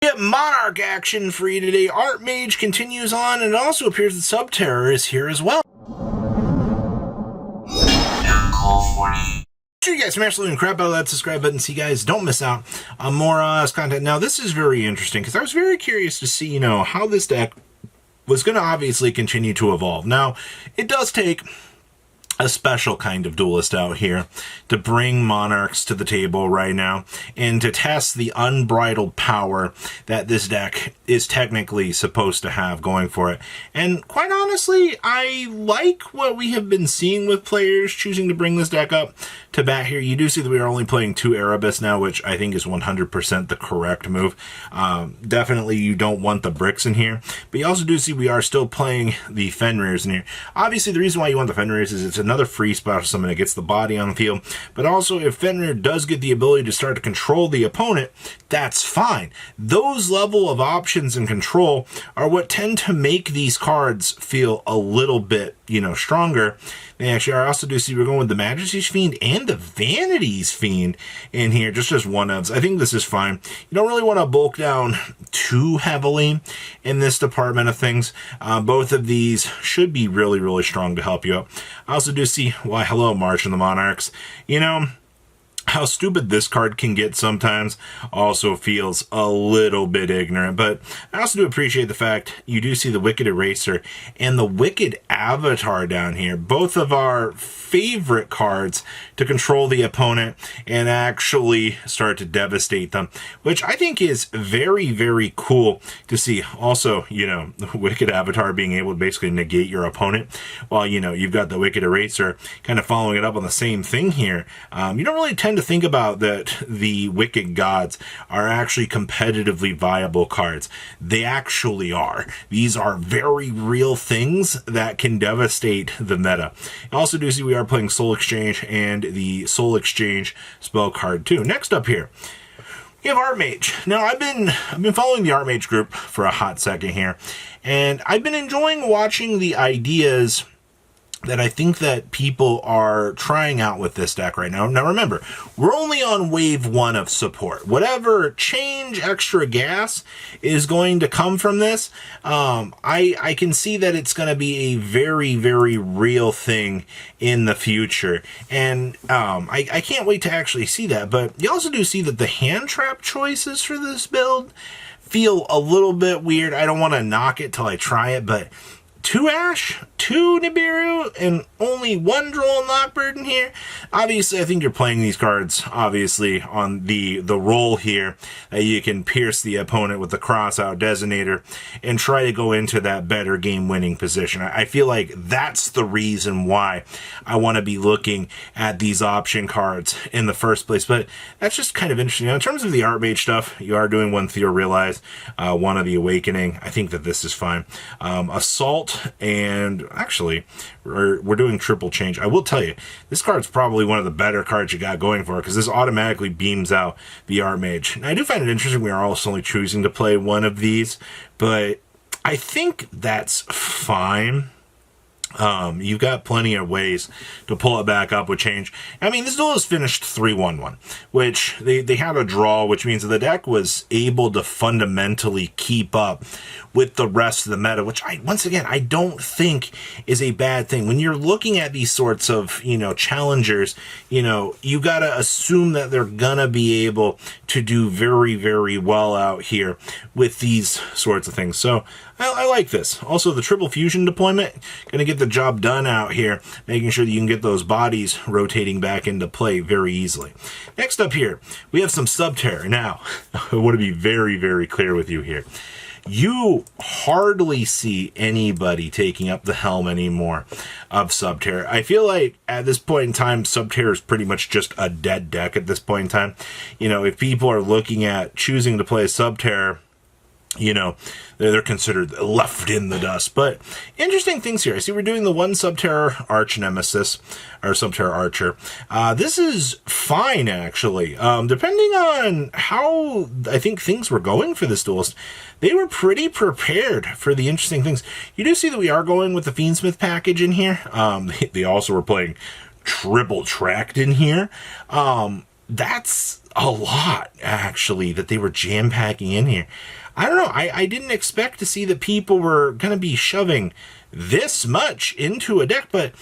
Get Monarch action for you today. Artmage continues on, and it also appears that Subterror is here as well. Sure, you guys smash the crap out of that subscribe button so you guys don't miss out on more content. Now, this is very interesting because I was very curious to see, how this deck was going to obviously continue to evolve. Now, it does take a special kind of duelist out here to bring Monarchs to the table right now and to test the unbridled power that this deck is technically supposed to have going for it. And quite honestly, I like what we have been seeing with players choosing to bring this deck up to bat here. You do see that we are only playing 2 Erebus now, which I think is 100% the correct move. Definitely you don't want the bricks in here, but you also do see we are still playing the Fenrirs in here. Obviously, the reason why you want the Fenrirs is it's another free spot for someone that gets the body on the field, but also if Fenrir does get the ability to start to control the opponent, that's fine. Those level of options and control are what tend to make these cards feel a little bit, stronger. They actually are. Also do see we're going with the Majesty's Fiend and the Vanity's Fiend in here, just as one ofs. I think this is fine. You don't really want to bulk down too heavily in this department of things. Both of these should be really, really strong to help you out. I also do see, why, hello, March and the Monarchs. How stupid this card can get sometimes also feels a little bit ignorant, but I also do appreciate the fact you do see the Wicked Eraser and the Wicked Avatar down here, both of our favorite cards to control the opponent and actually start to devastate them, which I think is very, very cool to see. Also, the Wicked Avatar being able to basically negate your opponent while, you've got the Wicked Eraser kind of following it up on the same thing here. You don't really tend to think about that the Wicked Gods are actually competitively viable cards. They actually are. These are very real things that can devastate the meta. I also do see we are playing Soul Exchange and the Soul Exchange spell card too. Next up here, we have Artmage. Now, I've been following the Artmage group for a hot second here, and I've been enjoying watching the ideas that I think that people are trying out with this deck right now. Now remember, we're only on wave 1 of support. Whatever change, extra gas is going to come from this, I can see that it's going to be a very, very real thing in the future. And I can't wait to actually see that. But you also do see that the hand trap choices for this build feel a little bit weird. I don't want to knock it till I try it, but 2 Ash, 2 Nibiru, and only 1 Droll and Lockbird in here. Obviously, I think you're playing these cards, obviously, on the roll here, that you can pierce the opponent with the cross-out designator and try to go into that better game-winning position. I feel like that's the reason why I want to be looking at these option cards in the first place. But that's just kind of interesting. In terms of the Artmage stuff, you are doing 1 Theo Realize, 1 of the Awakening. I think that this is fine. Assault, and actually we're doing triple change. I will tell you, this card's probably one of the better cards you got going for it, because this automatically beams out the Artmage. And I do find it interesting we are also only choosing to play 1 of these, but I think that's fine. You've got plenty of ways to pull it back up with change. I mean, this duel is finished 3-1-1, which they had a draw, which means that the deck was able to fundamentally keep up with the rest of the meta, which once again, I don't think is a bad thing. When you're looking at these sorts of, challengers, you gotta assume that they're gonna be able to do very, very well out here with these sorts of things. So I like this. Also, the triple fusion deployment, gonna get the job done out here, making sure that you can get those bodies rotating back into play very easily. Next up here, we have some Subterror. Now, I want to be very, very clear with you here. You hardly see anybody taking up the helm anymore of Subterror. I feel like at this point in time, Subterror is pretty much just a dead deck at this point in time. If people are looking at choosing to play Subterror, they're considered left in the dust. But interesting things here. I see we're doing the 1 Subterror Arch Nemesis, or Subterror Archer. This is fine, actually. Depending on how I think things were going for this duelist, they were pretty prepared for the interesting things. You do see that we are going with the Fiendsmith package in here. They also were playing triple tracked in here. that's a lot, actually, that they were jam-packing in here. I don't know. I didn't expect to see that people were going to be shoving this much into a deck, but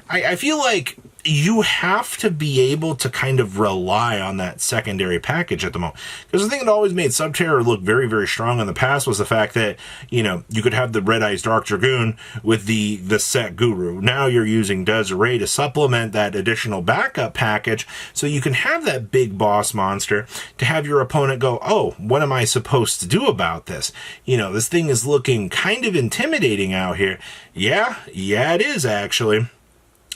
I feel like you have to be able to kind of rely on that secondary package at the moment. Because the thing that always made Subterror look very, very strong in the past was the fact that, you know, you could have the Red Eyes Dark Dragoon with the set Guru. Now you're using Desiree to supplement that additional backup package, so you can have that big boss monster to have your opponent go, oh, what am I supposed to do about this? You know, this thing is looking kind of intimidating out here. Yeah, it is, actually.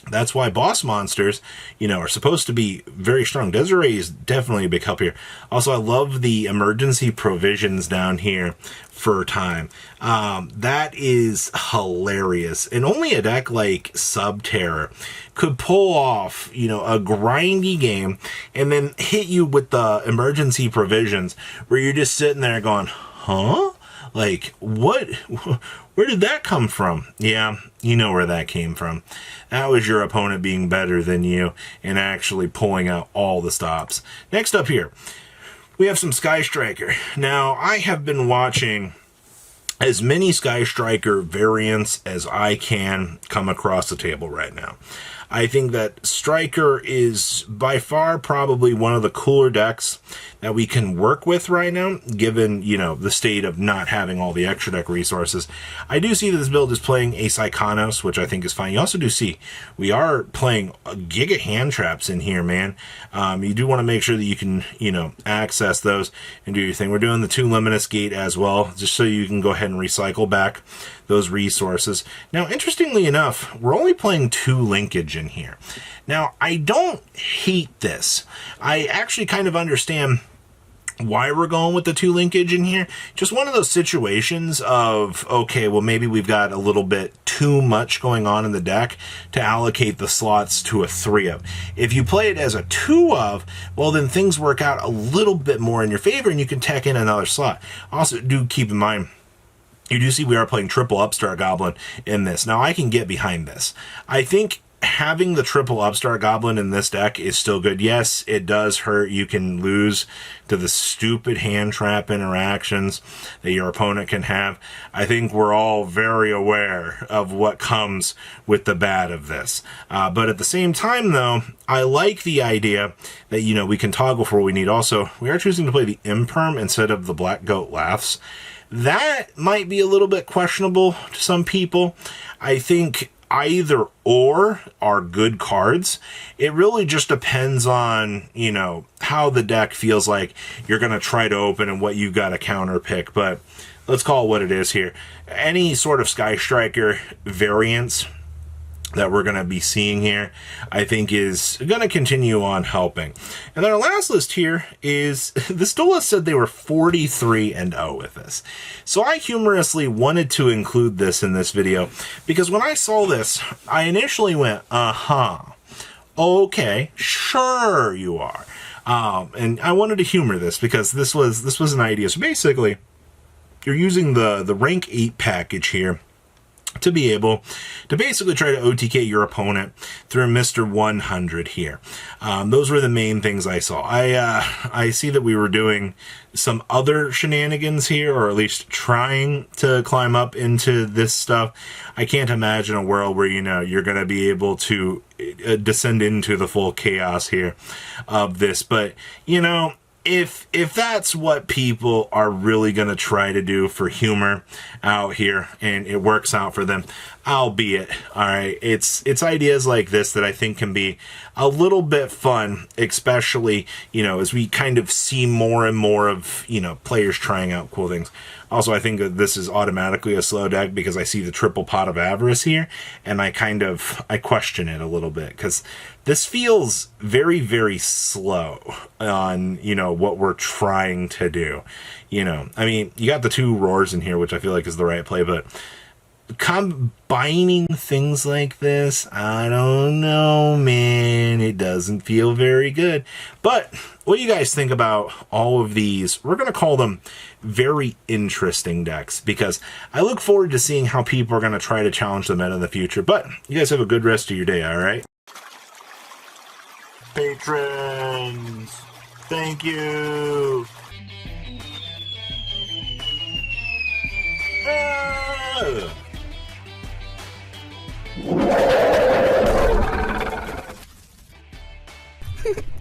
That's why boss monsters, you know, are supposed to be very strong. Desiree is definitely a big help here. Also, I love the emergency provisions down here for time. That is hilarious. And only a deck like Subterror could pull off, you know, a grindy game and then hit you with the emergency provisions where you're just sitting there going, huh? Like, what? Where did that come from? Yeah, you know where that came from. That was your opponent being better than you and actually pulling out all the stops. Next up here, we have some Sky Striker. Now, I have been watching as many Sky Striker variants as I can come across the table right now. I think that Striker is by far probably one of the cooler decks that we can work with right now, given, you know, the state of not having all the extra deck resources. I do see that this build is playing a Psychonos, which I think is fine. You also do see we are playing Giga Hand Traps in here, man. You do want to make sure that you can, you know, access those and do your thing. We're doing the 2 Luminous Gate as well, just so you can go ahead and recycle back those resources. Now, interestingly enough, we're only playing 2 Linkage in here. Now, I don't hate this. I actually kind of understand why we're going with the 2 Linkage in here. Just one of those situations of, okay, well, maybe we've got a little bit too much going on in the deck to allocate the slots to a 3 of. If you play it as a 2 of, well, then things work out a little bit more in your favor and you can tech in another slot. Also, do keep in mind, you do see we are playing triple Upstart Goblin in this. Now, I can get behind this. I think having the triple Upstart Goblin in this deck is still good. Yes, it does hurt. You can lose to the stupid hand trap interactions that your opponent can have. I think we're all very aware of what comes with the bad of this. But at the same time, though, I like the idea that, you know, we can toggle for what we need. Also, we are choosing to play the Imperm instead of the Black Goat Laughs. That might be a little bit questionable to some people. I think either or are good cards. It really just depends on, you know, how the deck feels like you're going to try to open and what you got to counter pick. But let's call it what it is here. Any sort of Sky Striker variants that we're going to be seeing here, I think is going to continue on helping. And then our last list here is, the Stola said they were 43-0 with this. So I humorously wanted to include this in this video, because when I saw this, I initially went, okay, sure you are. And I wanted to humor this, because this was an idea. So basically, you're using the rank 8 package here to be able to basically try to OTK your opponent through Mr. 100 here. Those were the main things I saw. I see that we were doing some other shenanigans here, or at least trying to climb up into this stuff. I can't imagine a world where, you know, you're going to be able to descend into the full chaos here of this. But, you know, if that's what people are really going to try to do for humor out here and it works out for them, albeit, all right, it's ideas like this that I think can be a little bit fun, especially, you know, as we kind of see more and more of, you know, players trying out cool things. Also, I think that this is automatically a slow deck because I see the triple Pot of Avarice here, and I question it a little bit, because this feels very, very slow on, you know, what we're trying to do. You know, I mean, you got the 2 Roars in here, which I feel like is the right play, but combining things like this, I don't know, man. It doesn't feel very good. But what do you guys think about all of these? We're going to call them very interesting decks, because I look forward to seeing how people are going to try to challenge the meta in the future. But you guys have a good rest of your day, all right? Patrons! Thank you.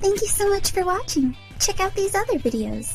Thank you so much for watching. Check out these other videos.